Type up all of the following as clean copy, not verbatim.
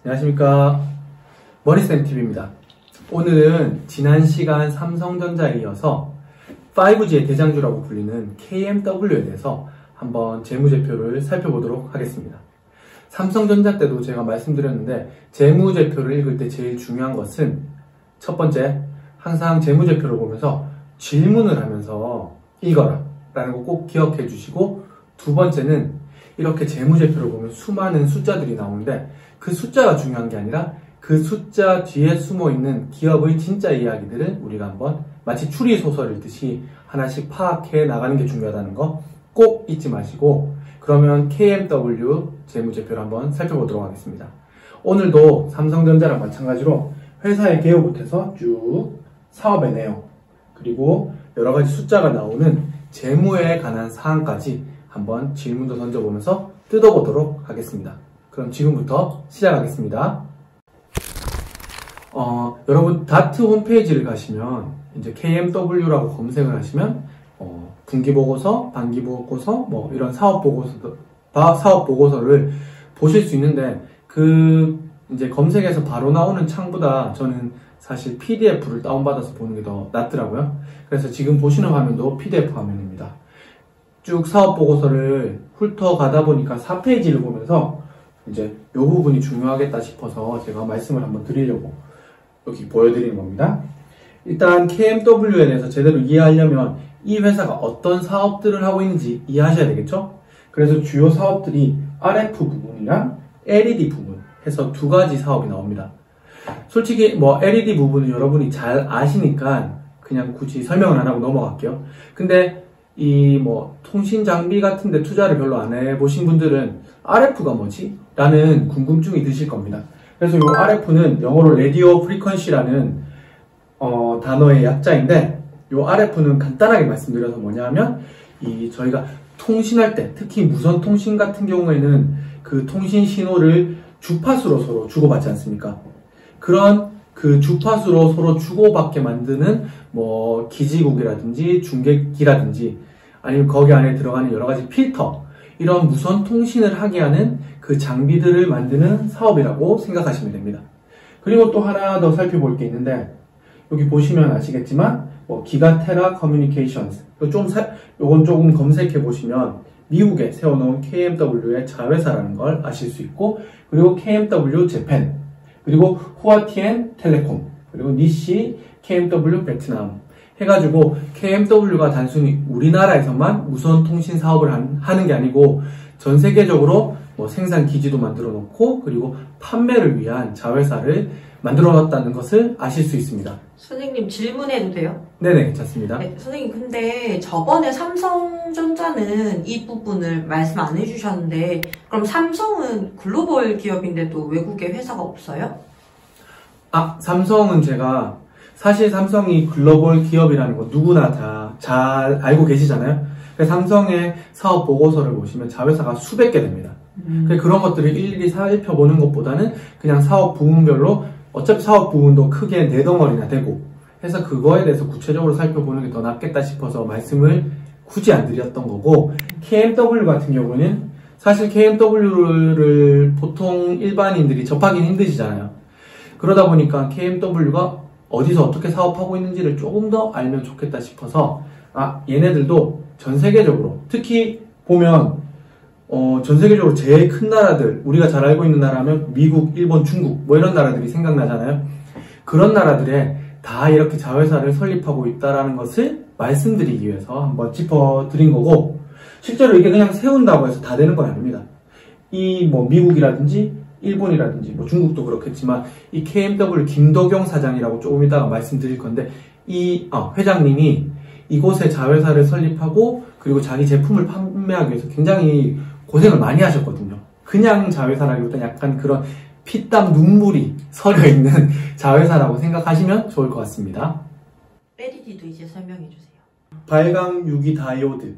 안녕하십니까. 머니쌤TV입니다. 오늘은 지난 시간 삼성전자에 이어서 5G의 대장주라고 불리는 KMW에 대해서 한번 재무제표를 살펴보도록 하겠습니다. 삼성전자 때도 제가 말씀드렸는데 재무제표를 읽을 때 제일 중요한 것은 첫 번째, 항상 재무제표를 보면서 질문을 하면서 읽어라 라는 거 꼭 기억해 주시고, 두 번째는 이렇게 재무제표를 보면 수많은 숫자들이 나오는데 그 숫자가 중요한 게 아니라 그 숫자 뒤에 숨어있는 기업의 진짜 이야기들을 우리가 한번 마치 추리소설 읽듯이 하나씩 파악해 나가는 게 중요하다는 거 꼭 잊지 마시고, 그러면 KMW 재무제표를 한번 살펴보도록 하겠습니다. 오늘도 삼성전자랑 마찬가지로 회사의 개요부터 해서 쭉 사업의 내용, 그리고 여러가지 숫자가 나오는 재무에 관한 사항까지 한번 질문도 던져보면서 뜯어보도록 하겠습니다. 그럼 지금부터 시작하겠습니다. 여러분 다트 홈페이지를 가시면 이제 KMW라고 검색을 하시면 분기보고서, 반기보고서, 뭐 이런 사업보고서를 보실 수 있는데, 이제 검색해서 바로 나오는 창보다 저는 사실 PDF를 다운받아서 보는 게 더 낫더라고요. 그래서 지금 보시는 화면도 PDF 화면입니다. 쭉 사업보고서를 훑어가다 보니까 4페이지를 보면서 이제 이 부분이 중요하겠다 싶어서 제가 말씀을 한번 드리려고 여기 보여드리는 겁니다. 일단 KMW에 대해서 제대로 이해하려면 이 회사가 어떤 사업들을 하고 있는지 이해하셔야 되겠죠? 그래서 주요 사업들이 RF 부분이랑 LED 부분 해서 두 가지 사업이 나옵니다. 솔직히 뭐 LED 부분은 여러분이 잘 아시니까 그냥 굳이 설명을 안 하고 넘어갈게요. 근데 이 뭐 통신 장비 같은 데 투자를 별로 안 해보신 분들은 RF가 뭐지? 라는 궁금증이 드실 겁니다. 그래서 이 RF는 영어로 Radio Frequency라는 단어의 약자인데, 이 RF는 간단하게 말씀드려서 뭐냐 하면 저희가 통신할 때, 특히 무선 통신 같은 경우에는 그 통신 신호를 주파수로 서로 주고받지 않습니까? 그런 그 주파수로 서로 주고받게 만드는 뭐 기지국이라든지 중계기라든지 아니면 거기 안에 들어가는 여러 가지 필터, 이런 무선 통신을 하게 하는 그 장비들을 만드는 사업이라고 생각하시면 됩니다. 그리고 또 하나 더 살펴볼 게 있는데, 여기 보시면 아시겠지만 뭐 기가테라 커뮤니케이션스, 요건 조금 검색해 보시면 미국에 세워놓은 KMW의 자회사라는 걸 아실 수 있고, 그리고 KMW 재팬, 그리고 후아티엔 텔레콤, 그리고 니시, KMW 베트남 해가지고 KMW가 단순히 우리나라에서만 무선 통신 사업을 하는 게 아니고 전 세계적으로 뭐 생산 기지도 만들어 놓고 그리고 판매를 위한 자회사를 만들어 놨다는 것을 아실 수 있습니다. 선생님, 질문해도 돼요? 네네, 괜찮습니다. 네, 선생님, 근데 저번에 삼성전자는 이 부분을 말씀 안 해주셨는데, 그럼 삼성은 글로벌 기업인데도 외국에 회사가 없어요? 삼성은 사실 삼성이 글로벌 기업이라는 거 누구나 다 잘 알고 계시잖아요. 그래서 삼성의 사업 보고서를 보시면 자회사가 수백 개 됩니다. 그런 것들을 일일이 살펴보는 것보다는 그냥 사업 부문별로, 어차피 사업 부문도 크게 네 덩어리나 되고 해서 그거에 대해서 구체적으로 살펴보는 게 더 낫겠다 싶어서 말씀을 굳이 안 드렸던 거고, KMW 같은 경우는 사실 KMW를 보통 일반인들이 접하기는 힘드시잖아요. 그러다 보니까 KMW가 어디서 어떻게 사업하고 있는지를 조금 더 알면 좋겠다 싶어서 얘네들도 전 세계적으로, 특히 보면 전 세계적으로 제일 큰 나라들, 우리가 잘 알고 있는 나라면 미국, 일본, 중국 뭐 이런 나라들이 생각나잖아요. 그런 나라들에 다 이렇게 자회사를 설립하고 있다라는 것을 말씀드리기 위해서 한번 짚어드린 거고, 실제로 이게 그냥 세운다고 해서 다 되는 건 아닙니다. 뭐 미국이라든지 일본이라든지 뭐 중국도 그렇겠지만 이 KMW 김도경 사장이라고 조금 이따가 말씀드릴 건데, 회장님이 이곳에 자회사를 설립하고 그리고 자기 제품을 판매하기 위해서 굉장히 고생을 많이 하셨거든요. 그냥 자회사라기보다 약간 그런 피땀 눈물이 서려 있는 자회사라고 생각하시면 좋을 것 같습니다. LED도 이제 설명해 주세요. 발광 유기 다이오드를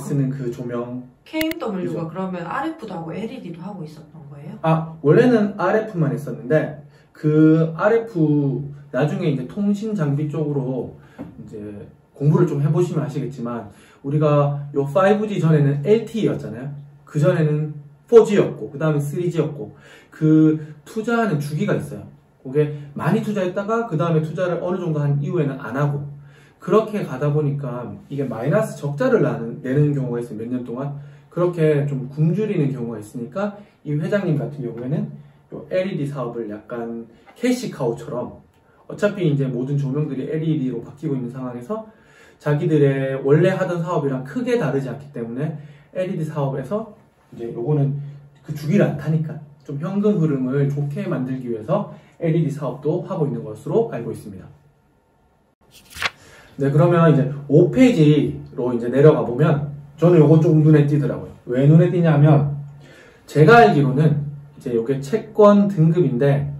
쓰는 그 조명. KMW가 그죠? 그러면 RF도 하고 LED도 하고 있었던 거예요? 원래는 RF만 했었는데 그 RF 나중에 이제 통신 장비 쪽으로 이제 공부를 좀 해보시면 아시겠지만, 우리가 요 5G 전에는 LTE였잖아요. 그 전에는 4G였고 그 다음에 3G였고 그 투자하는 주기가 있어요. 그게 많이 투자했다가 그 다음에 투자를 어느 정도 한 이후에는 안 하고 그렇게 가다 보니까 이게 마이너스 적자를 내는 경우가 있어요. 몇 년 동안 그렇게 좀 굶주리는 경우가 있으니까 이 회장님 같은 경우에는 요 LED 사업을 약간 캐시카우처럼 어차피 이제 모든 조명들이 LED로 바뀌고 있는 상황에서 자기들의 원래 하던 사업이랑 크게 다르지 않기 때문에 LED 사업에서 이제 요거는 그 주기를 안 타니까 좀 현금 흐름을 좋게 만들기 위해서 LED 사업도 하고 있는 것으로 알고 있습니다. 네, 그러면 이제 5페이지로 이제 내려가 보면 저는 요거 조금 눈에 띄더라고요. 왜 눈에 띄냐면 제가 알기로는 이제 요게 채권 등급인데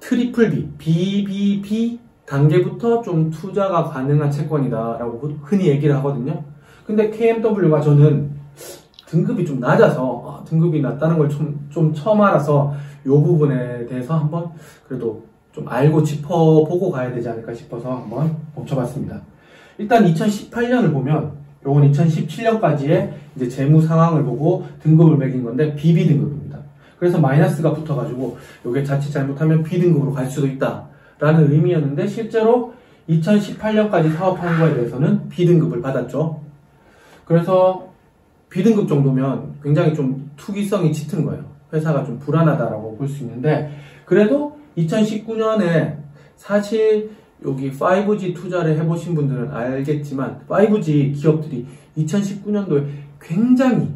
트리플 B, BBB 단계부터 좀 투자가 가능한 채권이다라고 흔히 얘기를 하거든요. 근데 KMW가 저는 등급이 좀 낮아서 등급이 낮다는 걸 좀 처음 알아서 이 부분에 대해서 한번 그래도 좀 알고 짚어보고 가야 되지 않을까 싶어서 한번 멈춰봤습니다. 일단 2018년을 보면 요건 2017년까지의 이제 재무 상황을 보고 등급을 매긴 건데 BB 등급입니다. 그래서 마이너스가 붙어가지고 요게 자칫 잘못하면 B등급으로 갈 수도 있다라는 의미였는데 실제로 2018년까지 사업한 거에 대해서는 B등급을 받았죠. 그래서 B등급 정도면 굉장히 좀 투기성이 짙은 거예요. 회사가 좀 불안하다라고 볼 수 있는데 그래도 2019년에 사실 여기 5G 투자를 해보신 분들은 알겠지만 5G 기업들이 2019년도에 굉장히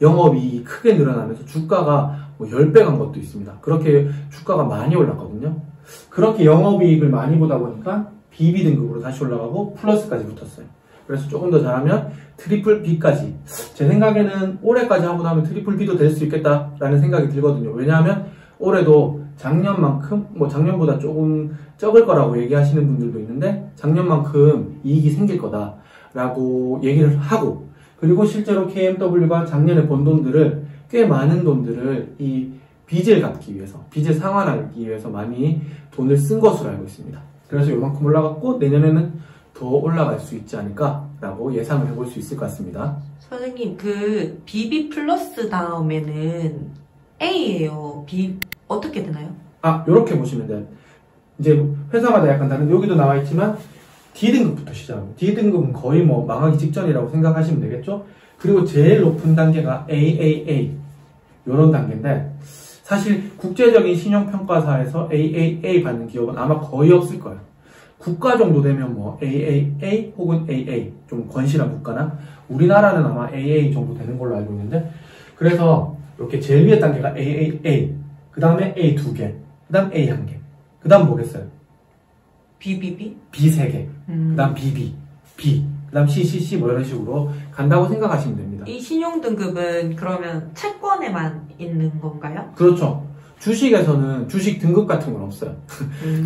영업이익이 크게 늘어나면서 주가가 뭐 10배 간 것도 있습니다. 그렇게 주가가 많이 올랐거든요. 그렇게 영업이익을 많이 보다 보니까 BB 등급으로 다시 올라가고 플러스까지 붙었어요. 그래서 조금 더 잘하면 트리플 B까지 제 생각에는 올해까지 하고 나면 트리플 B도 될 수 있겠다라는 생각이 들거든요. 왜냐하면 올해도 작년만큼 뭐 작년보다 조금 적을 거라고 얘기하시는 분들도 있는데 작년만큼 이익이 생길 거다라고 얘기를 하고 그리고 실제로 KMW가 작년에 번 돈들을 꽤 많은 돈들을 이 빚을 갚기 위해서 빚을 상환하기 위해서 많이 돈을 쓴 것으로 알고 있습니다. 그래서 요만큼 올라갔고 내년에는 더 올라갈 수 있지 않을까라고 예상을 해볼 수 있을 것 같습니다. 선생님, 그 BB 플러스 다음에는 A예요. B 어떻게 되나요? 요렇게 보시면 돼요. 이제 회사마다 약간 다른데 여기도 나와 있지만 D등급부터 시작합니다. D등급은 거의 뭐 망하기 직전이라고 생각하시면 되겠죠? 그리고 제일 높은 단계가 AAA 요런 단계인데 사실 국제적인 신용평가사에서 AAA 받는 기업은 아마 거의 없을 거예요. 국가 정도 되면 뭐 AAA 혹은 AA 좀 건실한 국가나 우리나라는 아마 AA 정도 되는 걸로 알고 있는데 그래서 이렇게 제일 위에 단계가 AAA 그 다음에 A 2개 그 다음 A 1개 그 다음 뭐겠어요? BBB? B 3개 그 다음 BB B 그 다음 CCC 뭐 이런 식으로 간다고 생각하시면 됩니다. 이 신용등급은 그러면 채권에만 있는 건가요? 그렇죠. 주식에서는 주식 등급 같은 건 없어요.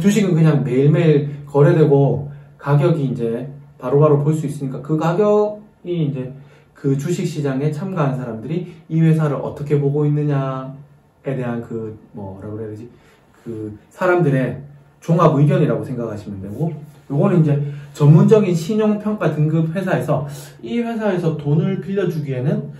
주식은 그냥 매일매일 거래되고 가격이 이제 바로바로 볼 수 있으니까 그 가격이 이제 그 주식 시장에 참가한 사람들이 이 회사를 어떻게 보고 있느냐에 대한 그 뭐라고 그래야 되지? 그 사람들의 종합 의견이라고 생각하시면 되고 요거는 이제 전문적인 신용평가 등급 회사에서 이 회사에서 돈을 빌려주기에는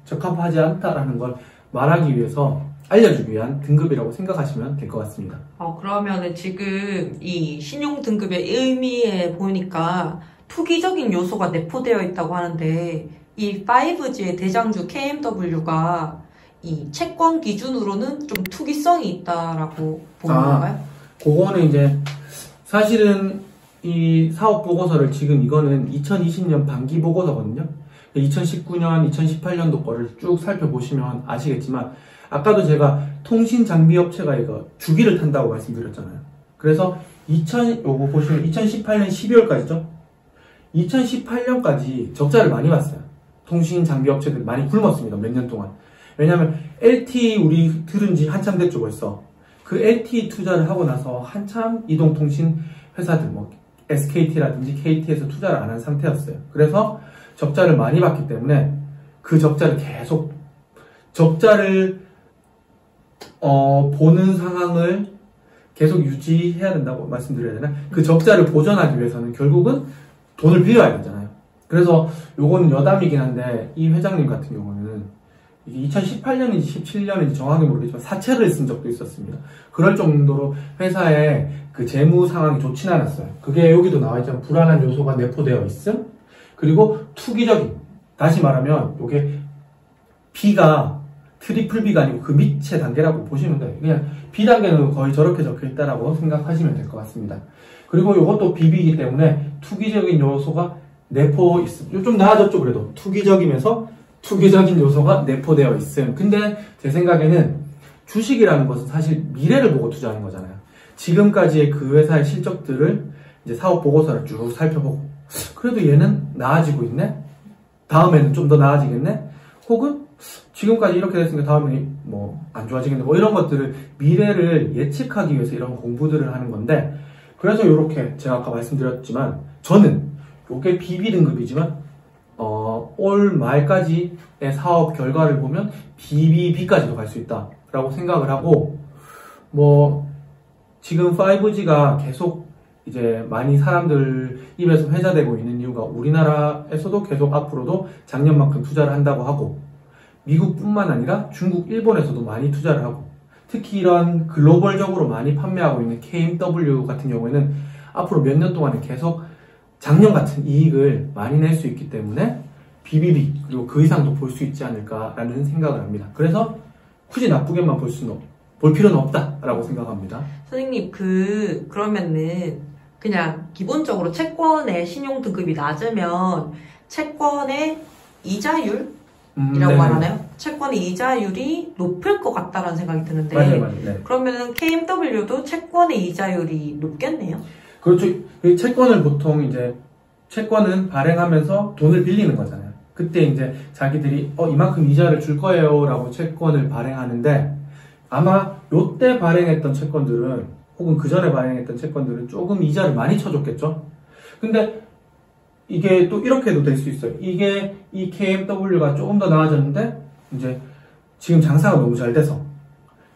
적합하지 않다라는 걸 말하기 위해서 알려주기 위한 등급이라고 생각하시면 될 것 같습니다. 그러면은 지금 이 신용등급의 의미에 보니까 투기적인 요소가 내포되어 있다고 하는데 이 5G의 대장주 KMW가 이 채권 기준으로는 좀 투기성이 있다라고 보는 건가요? 그거는 이제 사실은 이 사업 보고서를 지금 이거는 2020년 반기 보고서거든요. 2019년, 2018년도 거를 쭉 살펴보시면 아시겠지만 아까도 제가 통신 장비 업체가 이거 주기를 탄다고 말씀드렸잖아요. 그래서 요거 보시면 2018년 12월까지죠. 2018년까지 적자를 많이 봤어요. 통신 장비 업체들 많이 굶었습니다. 몇 년 동안. 왜냐하면 LTE 우리 들은 지 한참 됐죠 벌써. 그 LTE 투자를 하고 나서 한참 이동통신 회사들 뭐 SKT라든지 KT에서 투자를 안 한 상태였어요. 그래서 적자를 많이 봤기 때문에 그 적자를 계속 보는 상황을 계속 유지해야 된다고 말씀드려야 되나? 그 적자를 보전하기 위해서는 결국은 돈을 빌려야 되잖아요. 그래서 요거는 여담이긴 한데 이 회장님 같은 경우는 이게 2018년인지 17년인지 정확히 모르겠지만 사채를 쓴 적도 있었습니다. 그럴 정도로 회사의 그 재무 상황이 좋지는 않았어요. 그게 여기도 나와 있지만 불안한 요소가 내포되어 있음. 그리고 투기적인, 다시 말하면 이게 B가 트리플 B가 아니고 그 밑의 단계라고 보시면 돼요. 그냥 B 단계는 거의 저렇게 적혀 있다라고 생각하시면 될 것 같습니다. 그리고 이것도 BB이기 때문에 투기적인 요소가 내포 있음. 좀 나아졌죠, 그래도. 투기적이면서 투기적인 요소가 내포되어 있음. 근데 제 생각에는 주식이라는 것은 사실 미래를 보고 투자하는 거잖아요. 지금까지의 그 회사의 실적들을 이제 사업 보고서를 쭉 살펴보고, 그래도 얘는 나아지고 있네? 다음에는 좀 더 나아지겠네? 혹은 지금까지 이렇게 됐으니까 다음에 뭐 안 좋아지겠네? 뭐 이런 것들을 미래를 예측하기 위해서 이런 공부들을 하는 건데, 그래서 이렇게 제가 아까 말씀드렸지만 저는 이게 BB 등급이지만 올 말까지의 사업 결과를 보면 BBB까지도 갈 수 있다라고 생각을 하고, 뭐 지금 5G가 계속 이제 많이 사람들 입에서 회자되고 있는 이유가 우리나라에서도 계속 앞으로도 작년만큼 투자를 한다고 하고, 미국뿐만 아니라 중국, 일본에서도 많이 투자를 하고, 특히 이런 글로벌적으로 많이 판매하고 있는 KMW 같은 경우에는 앞으로 몇 년 동안은 계속 작년 같은 이익을 많이 낼 수 있기 때문에 BBB 그리고 그 이상도 볼 수 있지 않을까라는 생각을 합니다. 그래서 굳이 나쁘게만 볼 필요는 없다라고 생각합니다. 선생님, 그러면은 그냥 기본적으로 채권의 신용 등급이 낮으면 채권의 이자율? 이라고 말하나요? 채권의 이자율이 높을 것 같다라는 생각이 드는데, 맞아요. 네. 그러면은 KMW도 채권의 이자율이 높겠네요? 그렇죠. 그 채권을 보통 이제 채권은 발행하면서 돈을 빌리는 거잖아요. 그때 이제 자기들이 이만큼 이자를 줄 거예요라고 채권을 발행하는데, 아마 요때 발행했던 채권들은 혹은 그 전에 발행했던 채권들은 조금 이자를 많이 쳐줬겠죠. 근데 이게 또 이렇게도 될 수 있어요. 이게 이 KMW가 조금 더 나아졌는데 이제 지금 장사가 너무 잘 돼서,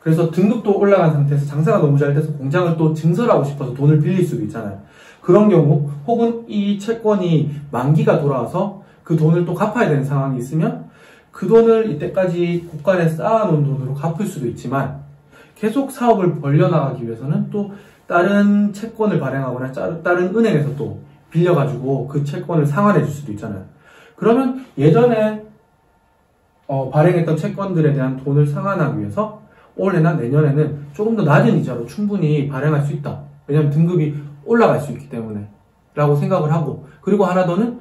그래서 등급도 올라간 상태에서 장사가 너무 잘 돼서 공장을 또 증설하고 싶어서 돈을 빌릴 수도 있잖아요. 그런 경우, 혹은 이 채권이 만기가 돌아와서 그 돈을 또 갚아야 되는 상황이 있으면 그 돈을 이때까지 국간에 쌓아놓은 돈으로 갚을 수도 있지만, 계속 사업을 벌려나가기 위해서는 또 다른 채권을 발행하거나 다른 은행에서 또 빌려가지고 그 채권을 상환해 줄 수도 있잖아요. 그러면 예전에 발행했던 채권들에 대한 돈을 상환하기 위해서 올해나 내년에는 조금 더 낮은 이자로 충분히 발행할 수 있다. 왜냐하면 등급이 올라갈 수 있기 때문에 라고 생각을 하고, 그리고 하나 더는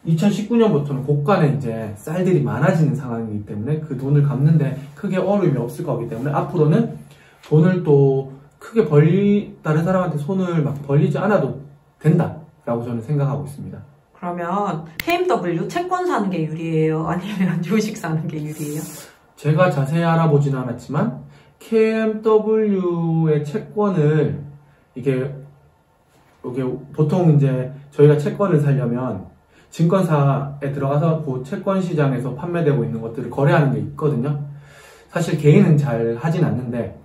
2019년부터는 고간에 이제 쌀들이 많아지는 상황이기 때문에 그 돈을 갚는데 크게 어려움이 없을 거기 때문에 앞으로는 돈을 또 크게 다른 사람한테 손을 막 벌리지 않아도 된다라고 저는 생각하고 있습니다. 그러면 KMW 채권 사는 게 유리해요? 아니면 주식 사는 게 유리해요? 제가 자세히 알아보지는 않았지만 KMW의 채권을 이게 보통 이제 저희가 채권을 사려면 증권사에 들어가서 그 채권 시장에서 판매되고 있는 것들을 거래하는 게 있거든요. 사실 개인은 잘 하진 않는데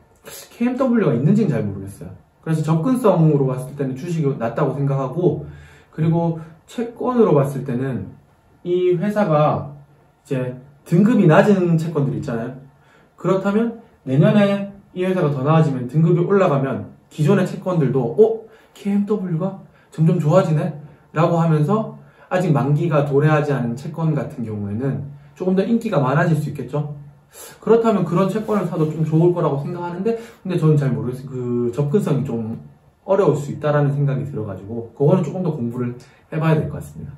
KMW가 있는지는 잘 모르겠어요. 그래서 접근성으로 봤을 때는 주식이 낮다고 생각하고, 그리고 채권으로 봤을 때는 이 회사가 이제 등급이 낮은 채권들이 있잖아요. 그렇다면 내년에 이 회사가 더 나아지면 등급이 올라가면 기존의 채권들도 KMW가 점점 좋아지네? 라고 하면서 아직 만기가 도래하지 않은 채권 같은 경우에는 조금 더 인기가 많아질 수 있겠죠? 그렇다면 그런 채권을 사도 좀 좋을 거라고 생각하는데, 근데 저는 잘 모르겠어요. 그 접근성이 좀 어려울 수 있다라는 생각이 들어가지고, 그거는 조금 더 공부를 해봐야 될 것 같습니다.